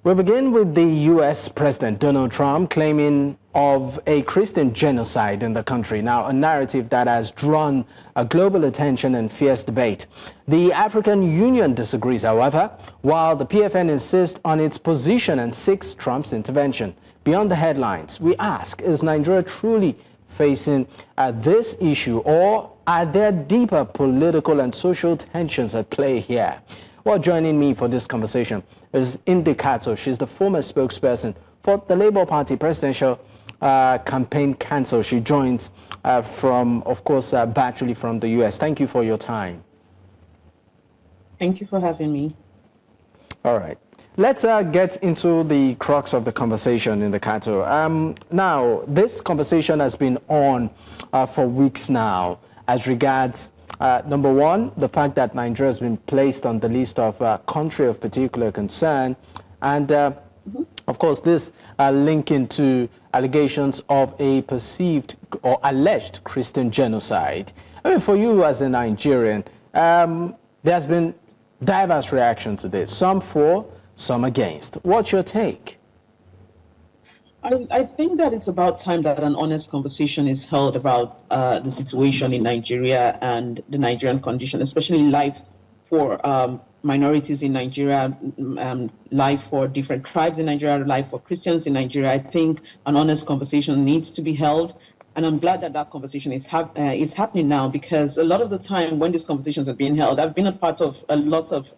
We begin with the U.S. President Donald Trump claiming of a Christian genocide in the country. Now, a narrative that has drawn a global attention and fierce debate. The African Union disagrees, however, while the PFN insists on its position and seeks Trump's intervention. Beyond the headlines, we ask, is Nigeria truly facing this issue, or are there deeper political and social tensions at play here? Well, joining me for this conversation is Ndi Kato. She's the former spokesperson for the Labour Party Presidential Campaign Council. She joins from, of course, virtually from the U.S. Thank you for your time. Thank you for having me. All right. Let's get into the crux of the conversation, Ndi Kato. Now, this conversation has been on for weeks now as regards number one, the fact that Nigeria has been placed on the list of country of particular concern, and of course this linking to allegations of a perceived or alleged Christian genocide. I mean, for you as a Nigerian, there's been diverse reactions to this, some for, some against. What's your take? I think that it's about time that an honest conversation is held about the situation in Nigeria and the Nigerian condition, especially life for minorities in Nigeria, life for different tribes in Nigeria, life for Christians in Nigeria. I think an honest conversation needs to be held. And I'm glad that that conversation is happening now, because a lot of the time when these conversations are being held, I've been a part of a lot of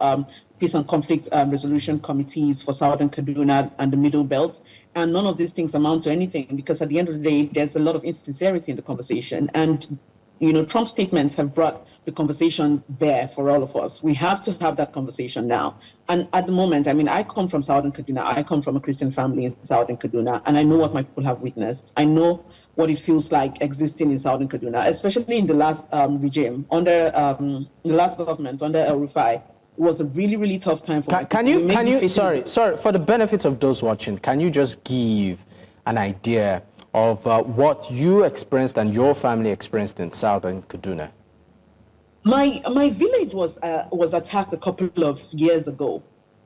peace and conflict resolution committees for Southern Kaduna and the Middle Belt. And none of these things amount to anything, because at the end of the day, there's a lot of insincerity in the conversation. And, you know, Trump's statements have brought the conversation bare for all of us. We have to have that conversation now. And at the moment, I mean, I come from Southern Kaduna. I come from a Christian family in Southern Kaduna, and I know what my people have witnessed. I know what it feels like existing in Southern Kaduna, especially in the last regime, under the last government, under El Rufai. It was a really, really tough time for sorry, for the benefit of those watching, can you just give an idea of what you experienced and your family experienced in Southern Kaduna? My village was attacked a couple of years ago.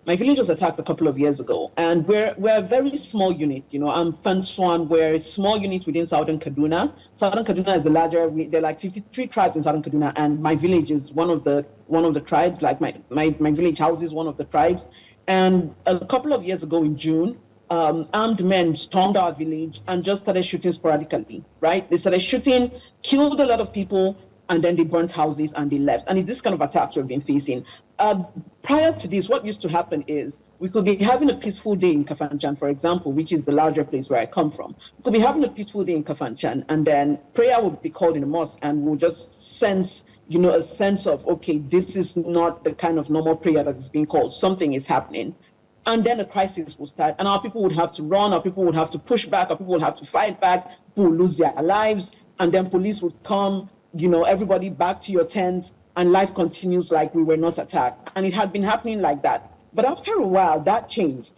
My village was attacked a couple of years ago, and we're a very small unit. You know, I'm Fanswan. We're a small unit within Southern Kaduna. Southern Kaduna is the larger. There are like 53 tribes in Southern Kaduna, and my village is one of the tribes. Like my village houses one of the tribes. And a couple of years ago in June, armed men stormed our village and just started shooting sporadically. Right? They started shooting, killed a lot of people, and then they burnt houses and they left. And it's this kind of attacks we've been facing. Prior to this, what used to happen is we could be having a peaceful day in Kafanchan, for example, which is the larger place where I come from. We could be having a peaceful day in Kafanchan, and then prayer would be called in the mosque, and we'll just sense, you know, a sense of, okay, this is not the kind of normal prayer that is being called. Something is happening. And then a crisis will start, and our people would have to run, our people would have to push back, our people would have to fight back, people would lose their lives, and then police would come, you know, everybody back to your tent, and life continues like we were not attacked. And it had been happening like that. But after a while, that changed.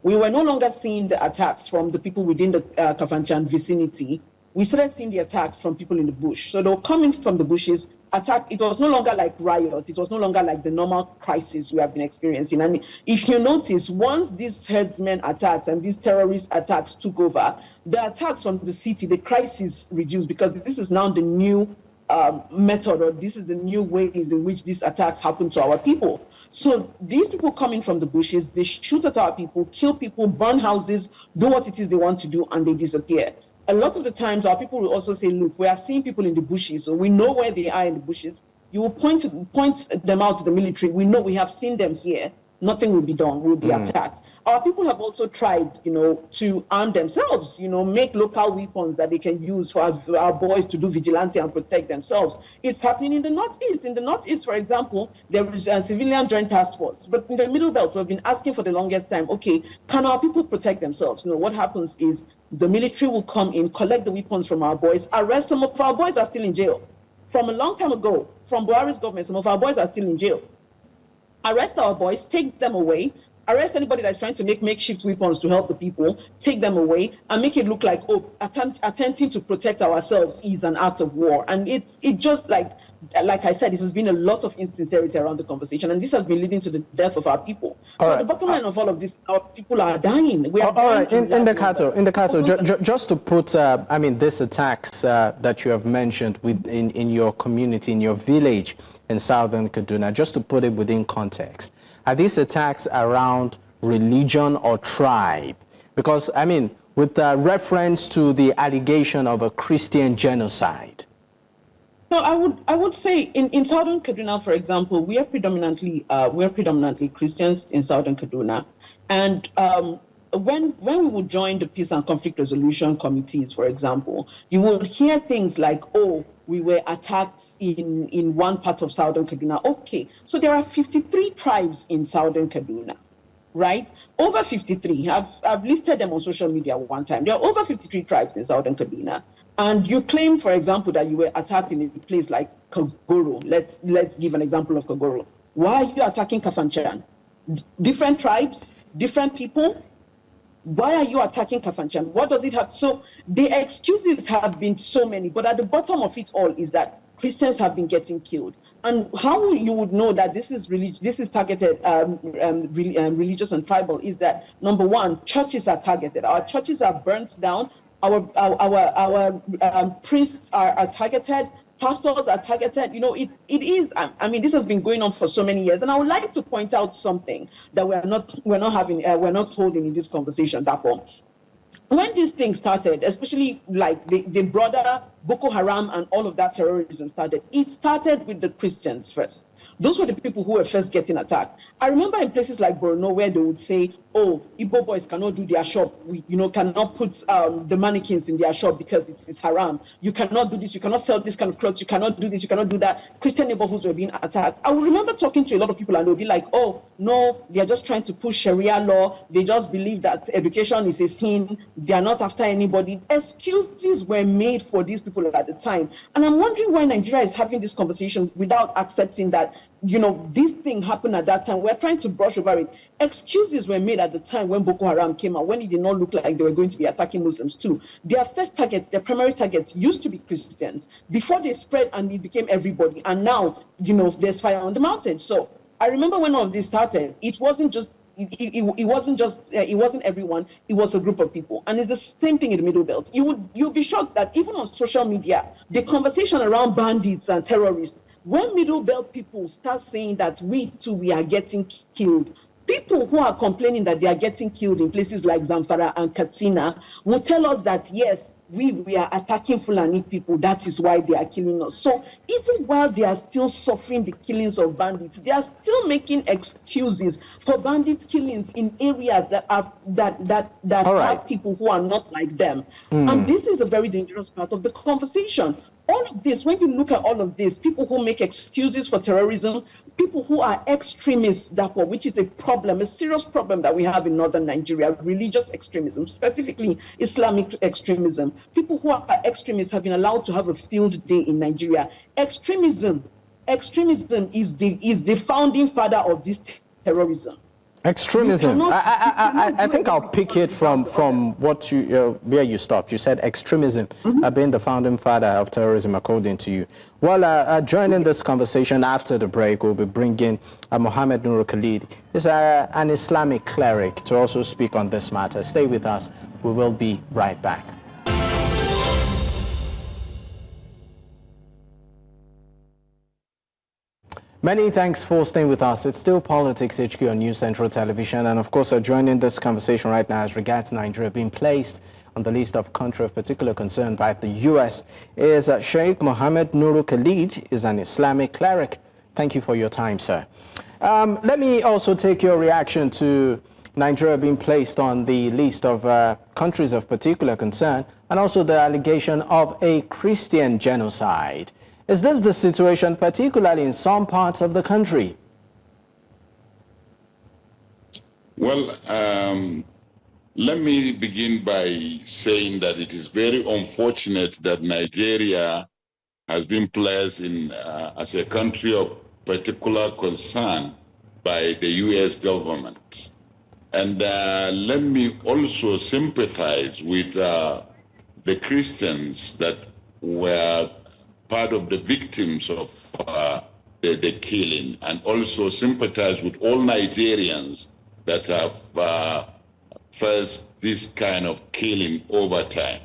We were no longer seeing the attacks from the people within the Kafanchan vicinity. We started seeing the attacks from people in the bush. So they were coming from the bushes, attack. It was no longer like riots. It was no longer like the normal crisis we have been experiencing. And if you notice, once these herdsmen attacks and these terrorist attacks took over, the attacks from the city, the crisis reduced, because this is now the new method, or this is the new ways in which these attacks happen to our people. So these people coming from the bushes, they shoot at our people, kill people, burn houses, do what it is they want to do, and they disappear. A lot of the times our people will also say, look, we are seeing people in the bushes, so we know where they are in the bushes. You will point them out to the military. We know, we have seen them here. Nothing will be done. We'll be attacked. Our people have also tried, you know, to arm themselves, you know, make local weapons that they can use for our boys to do vigilante and protect themselves. It's happening in the Northeast. In the Northeast, for example, there is a civilian joint task force. But in the Middle Belt, we've been asking for the longest time, okay, can our people protect themselves? You know, what happens is the military will come in, collect the weapons from our boys, arrest some of our boys are still in jail. From a long time ago, from Buhari's government, some of our boys are still in jail. Arrest our boys, take them away, arrest anybody that's trying to make makeshift weapons to help the people, take them away, and make it look like, oh, attempting to protect ourselves is an act of war. And it just like like I said, it has been a lot of insincerity around the conversation, and this has been leading to the death of our people. All so right. the bottom line of all of this, our people are dying. We are all dying. Right, Ndi Kato, just to put, I mean, these attacks that you have mentioned in your community, in your village in southern Kaduna, just to put it within context, are these attacks around religion or tribe? Because, I mean, with reference to the allegation of a Christian genocide. No, I would say in southern Kaduna, for example, we are predominantly Christians in southern Kaduna, and when we would join the peace and conflict resolution committees, for example, you would hear things like, "Oh, we were attacked in one part of southern Kaduna." Okay, so there are 53 tribes in southern Kaduna, right? Over 53. I've listed them on social media one time. There are over 53 tribes in southern Kaduna. And you claim, for example, that you were attacked in a place like Kagoro. Let's give an example of Kagoro. Why are you attacking Kafanchan? Different tribes, different people. Why are you attacking Kafanchan? What does it have? So the excuses have been so many, but at the bottom of it all is that Christians have been getting killed. And how you would know that this is targeted religious and tribal is that, number one, churches are targeted. Our churches are burnt down. Our priests are targeted. Pastors are targeted. You know, it is. I mean, this has been going on for so many years. And I would like to point out something that we're not holding in this conversation. Dapo. When these things started, especially like the broader Boko Haram and all of that terrorism started, it started with the Christians first. Those were the people who were first getting attacked. I remember in places like Borno where they would say, "Oh, Igbo boys cannot do their shop. We, cannot put the mannequins in their shop because it's haram. You cannot do this. You cannot sell this kind of clothes. You cannot do this. You cannot do that." Christian neighborhoods were being attacked. I will remember talking to a lot of people and they'll be like, "Oh, no, they're just trying to push Sharia law. They just believe that education is a sin. They are not after anybody." Excuses were made for these people at the time. And I'm wondering why Nigeria is having this conversation without accepting that, this thing happened at that time. We're trying to brush over it. Excuses were made at the time when Boko Haram came out, when it did not look like they were going to be attacking Muslims too. Their first targets, their primary targets used to be Christians before they spread and it became everybody. And now, there's fire on the mountain. So I remember when all of this started, it wasn't just it wasn't everyone, it was a group of people. And it's the same thing in the Middle Belt. You'll be shocked that even on social media, the conversation around bandits and terrorists, when Middle Belt people start saying that we are getting killed, people who are complaining that they are getting killed in places like Zamfara and Katsina will tell us that, yes, we are attacking Fulani people. That is why they are killing us. So even while they are still suffering the killings of bandits, they are still making excuses for bandit killings in areas that have people who are not like them. And this is a very dangerous part of the conversation. All of this, when you look at all of this, people who make excuses for terrorism, people who are extremists, which is a problem, a serious problem that we have in northern Nigeria, religious extremism, specifically Islamic extremism. People who are extremists have been allowed to have a field day in Nigeria. Extremism is the founding father of this terrorism. Extremism. I think I'll pick it from what where you stopped. You said extremism being the founding father of terrorism, according to you. Well, joining this conversation after the break, we'll be bringing Mohammed Nuru Khalid. He's an Islamic cleric to also speak on this matter. Stay with us. We will be right back. Many thanks for staying with us. It's still Politics HQ on News Central Television. And of course, joining this conversation right now as regards Nigeria being placed on the list of country of particular concern by the U.S. is Sheikh Mohammed Nuru Khalid, is an Islamic cleric. Thank you for your time, sir. Let me also take your reaction to Nigeria being placed on the list of countries of particular concern and also the allegation of a Christian genocide. Is this the situation, particularly in some parts of the country? Well, let me begin by saying that it is very unfortunate that Nigeria has been placed as a country of particular concern by the U.S. government. And let me also sympathize with the Christians that were part of the victims of the killing, and also sympathize with all Nigerians that have faced this kind of killing over time.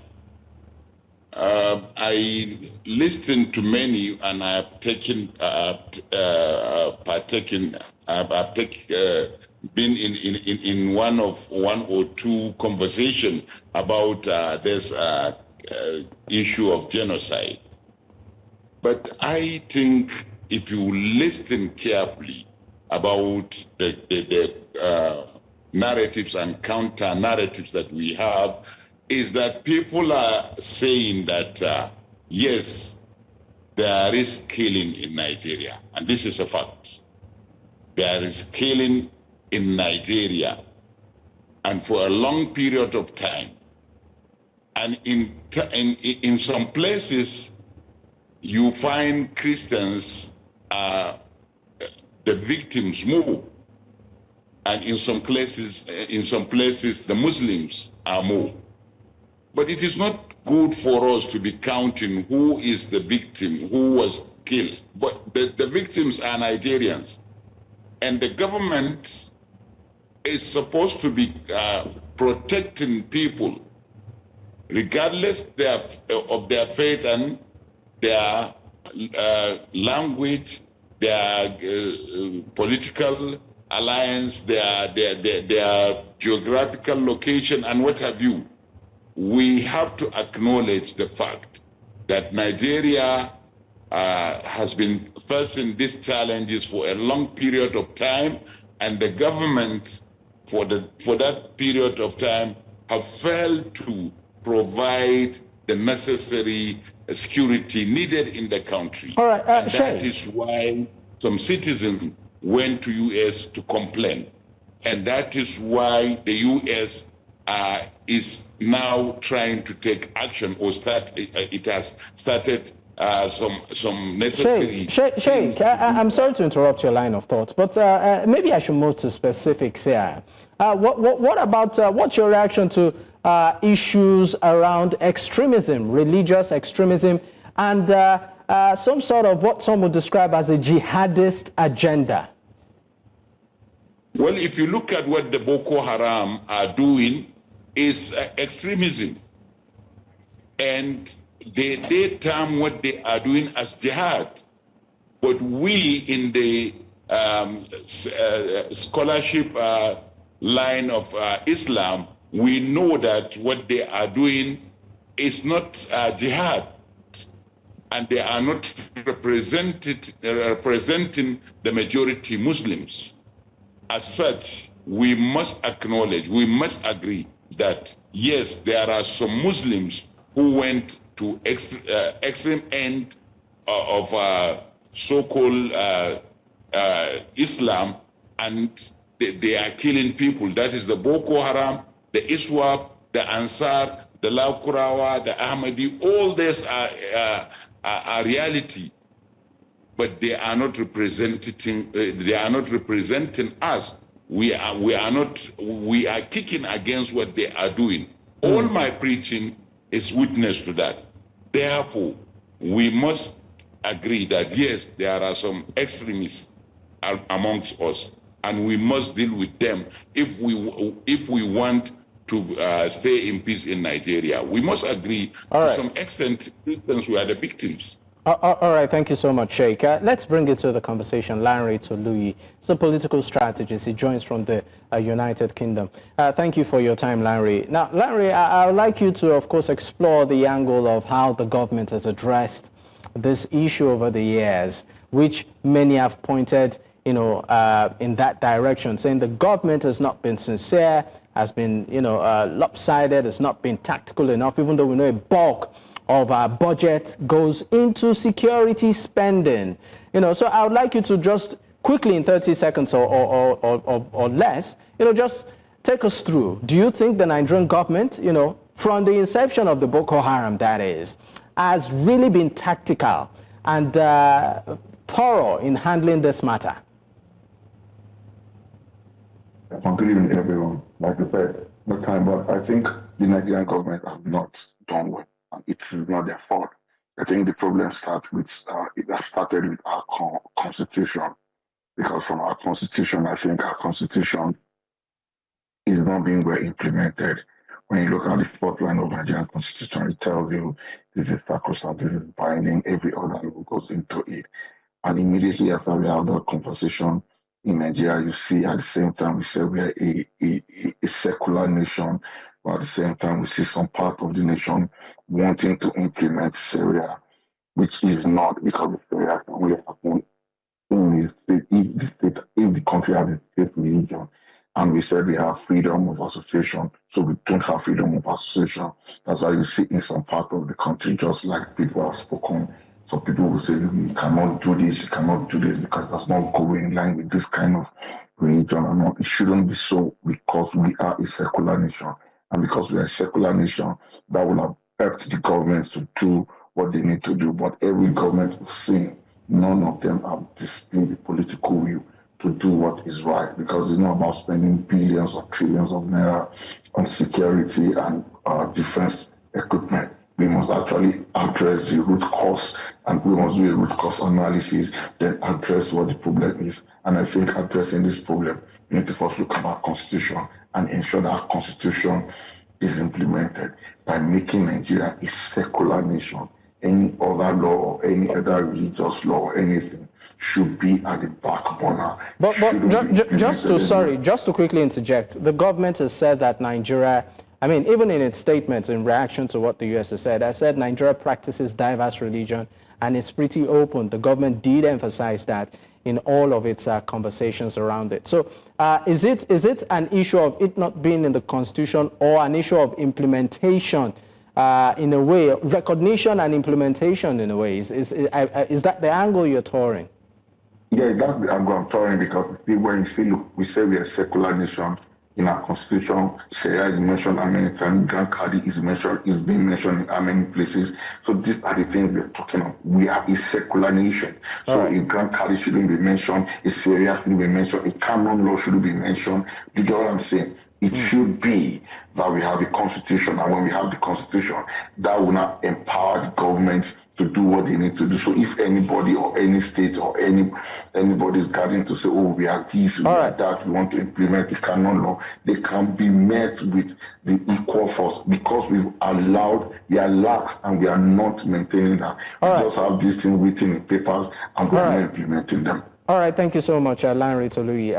I listened to many, and I have taken been in one or two conversations about this issue of genocide. But I think if you listen carefully about the narratives and counter narratives that we have, is that people are saying that, yes, there is killing in Nigeria. And this is a fact. There is killing in Nigeria, and for a long period of time. And in some places, you find Christians are the victims more. And in some places, the Muslims are more. But it is not good for us to be counting who is the victim, who was killed. But the victims are Nigerians. And the government is supposed to be protecting people, regardless of their faith and their language, their political alliance, their geographical location, and what have you. We have to acknowledge the fact that Nigeria has been facing these challenges for a long period of time, and the government for that period of time have failed to provide the necessary security needed in the country. All right, and that is why some citizens went to US to complain. And that is why the US is now trying to take action, or it has started some necessary Sheikh, I'm sorry to interrupt your line of thought, but maybe I should move to specifics here. What about, what's your reaction to issues around extremism, religious extremism, and some sort of what some would describe as a jihadist agenda? Well, if you look at what the Boko Haram are doing, is extremism. And they term what they are doing as jihad. But we in the scholarship line of Islam, we know that what they are doing is not jihad. And they are not representing the majority Muslims. As such, we must acknowledge, we must agree that yes, there are some Muslims who went to extreme end of so-called Islam, and they are killing people. That is the Boko Haram, the Iswap, the Ansar, the Laukurawa, the Ahmadi. All these are reality, but they are not representing. They are not representing us. We are kicking against what they are doing. All my preaching is witness to that. Therefore, we must agree that yes, there are some extremists amongst us, and we must deal with them if we want to stay in peace in Nigeria. We must agree to some extent Christians were the victims. All right, thank you so much, Sheikh. Let's bring it to the conversation. Lanre Tolubi is a political strategist. He joins from the United Kingdom. Thank you for your time, Lanre. Now, Lanre, I would like you to, of course, explore the angle of how the government has addressed this issue over the years, which many have pointed, in that direction, saying the government has not been sincere, has been, lopsided, has not been tactical enough, even though we know a bulk of our budget goes into security spending. So I would like you to just quickly, in 30 seconds or less, just take us through. Do you think the Nigerian government, from the inception of the Boko Haram, that is, has really been tactical and thorough in handling this matter? Good evening, everyone. Like I said, no time, but I think the Nigerian government have not done well. It is not their fault. I think the problem starts with, it has started with our constitution, because from our constitution, I think our constitution is not being well implemented. When you look at the fourth line of Nigerian constitution, it tells you this is sacrosanct, this is binding, every other law goes into it. And immediately after we have that conversation in Nigeria, you see at the same time we say we are a secular nation, but at the same time we see some part of the nation wanting to implement Sharia, which is not, because the Sharia can only happen in the state, if the country has a state religion. And we said we have freedom of association, so we don't have freedom of association. That's why you see in some part of the country, just like people have spoken, some people will say you cannot do this, you cannot do this because it does not go in line with this kind of religion. And it shouldn't be so, because we are a secular nation. And because we are a secular nation, that will have helped the government to do what they need to do. But every government we've seen, none of them have displayed the political will to do what is right, because it's not about spending billions or trillions of naira on security and defense equipment. We must actually address the root cause, and we must do a root cause analysis, then address what the problem is. And I think addressing this problem, we need to first look at our constitution and ensure that our constitution is implemented by making Nigeria a secular nation. Any other law or any other religious law or anything should be at the back burner. But just to quickly interject, the government has said that Nigeria, I mean, even in its statements in reaction to what the US has said Nigeria practices diverse religion and it's pretty open. The government did emphasize that in all of its conversations around it. So is it an issue of it not being in the constitution, or an issue of implementation in a way, recognition and implementation in a way? Is that the angle you're touring? Yeah, that's the angle I'm touring, because when you see, look, we say we are a secular nation. In our constitution, Sharia is mentioned how many times, Grand Kadi is being mentioned in how many places. So these are the things we're talking about. We are a secular nation. So a Grand Kadi shouldn't be mentioned, a Sharia shouldn't be mentioned, a canon law shouldn't be mentioned. Do you know what I'm saying? It should be that we have a constitution, and when we have the constitution, that will not empower the government to do what they need to do. So if anybody or any state or anybody is guarding to say, oh, we are this, we are that, we want to implement the canon law, they can be met with the equal force, because we are lax, and we are not maintaining that. We just have these things written in papers, and we are not implementing them. All right, thank you so much, Lanre Tolubi.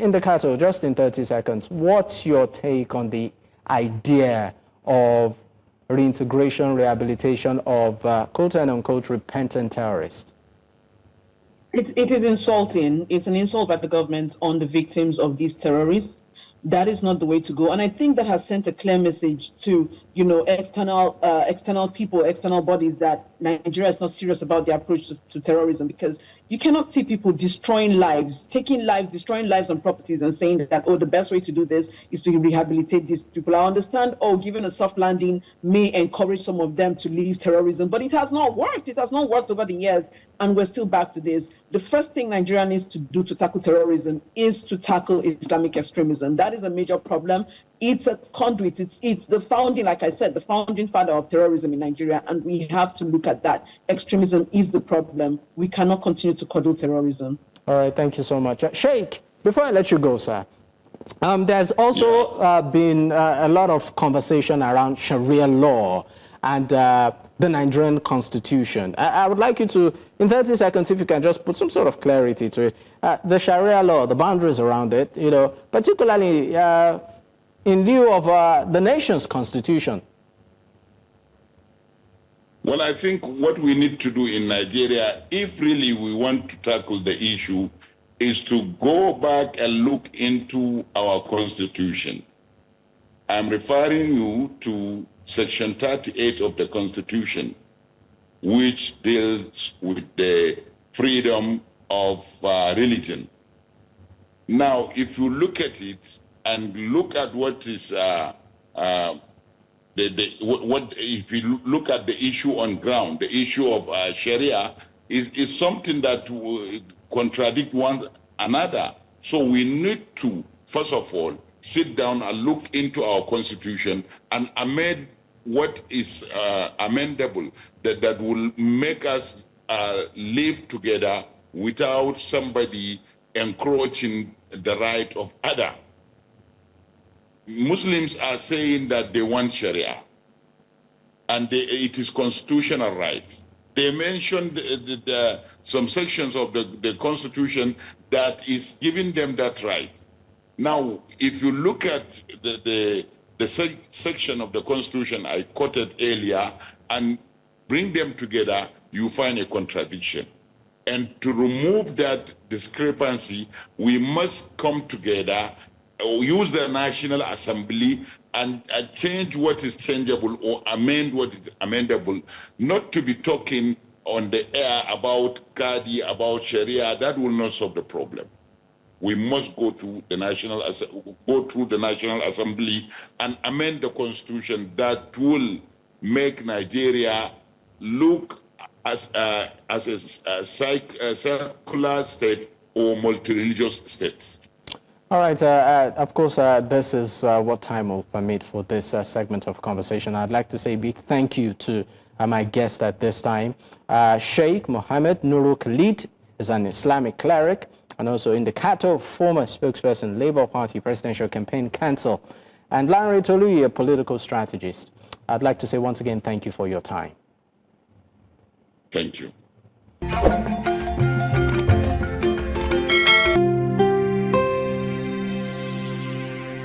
Ndi Kato, just in 30 seconds, what's your take on the idea of reintegration, rehabilitation of quote-unquote repentant terrorists? It is insulting. It's an insult by the government on the victims of these terrorists. That is not the way to go. And I think that has sent a clear message to, external people, external bodies, that Nigeria is not serious about their approach to terrorism, because you cannot see people destroying lives, destroying lives and properties, and saying that, oh, the best way to do this is to rehabilitate these people. I understand, giving a soft landing may encourage some of them to leave terrorism, but it has not worked. It has not worked over the years, and we're still back to this. The first thing Nigeria needs to do to tackle terrorism is to tackle Islamic extremism. That is a major problem. It's a conduit. It's the founding, like I said, the founding father of terrorism in Nigeria, and we have to look at that. Extremism is the problem. We cannot continue to coddle terrorism. All right, thank you so much. Sheikh, before I let you go, sir, there's also been a lot of conversation around Sharia law and the Nigerian constitution. I would like you to, in 30 seconds, if you can just put some sort of clarity to it. The Sharia law, the boundaries around it, particularly in lieu of the nation's constitution. Well, I think what we need to do in Nigeria, if really we want to tackle the issue, is to go back and look into our constitution. I'm referring you to Section 38 of the Constitution, which deals with the freedom of religion. Now, if you look at it and look at what is if you look at the issue on ground, the issue of Sharia is something that will contradict one another. So we need to, first of all, sit down and look into our constitution and amend what is amendable that will make us live together without somebody encroaching the right of other. Muslims are saying that they want Sharia, and it is constitutional right. They mentioned some sections of the Constitution that is giving them that right. Now, if you look at the section of the Constitution I quoted earlier and bring them together, you find a contradiction. And to remove that discrepancy, we must come together, use the National Assembly, and change what is changeable or amend what is amendable, not to be talking on the air about Qadi, about Sharia. That will not solve the problem. We must go to the National Assembly and amend the Constitution that will make Nigeria look as a secular state or multi-religious state. All right. Of course, this is what time will permit for this segment of conversation. I'd like to say a big thank you to my guest at this time. Sheikh Mohammed Nurul Khalid is an Islamic cleric, and also Ndi Kato, former spokesperson, Labour Party Presidential Campaign Council, and Lanre Tolubi, a political strategist. I'd like to say once again, thank you for your time. Thank you.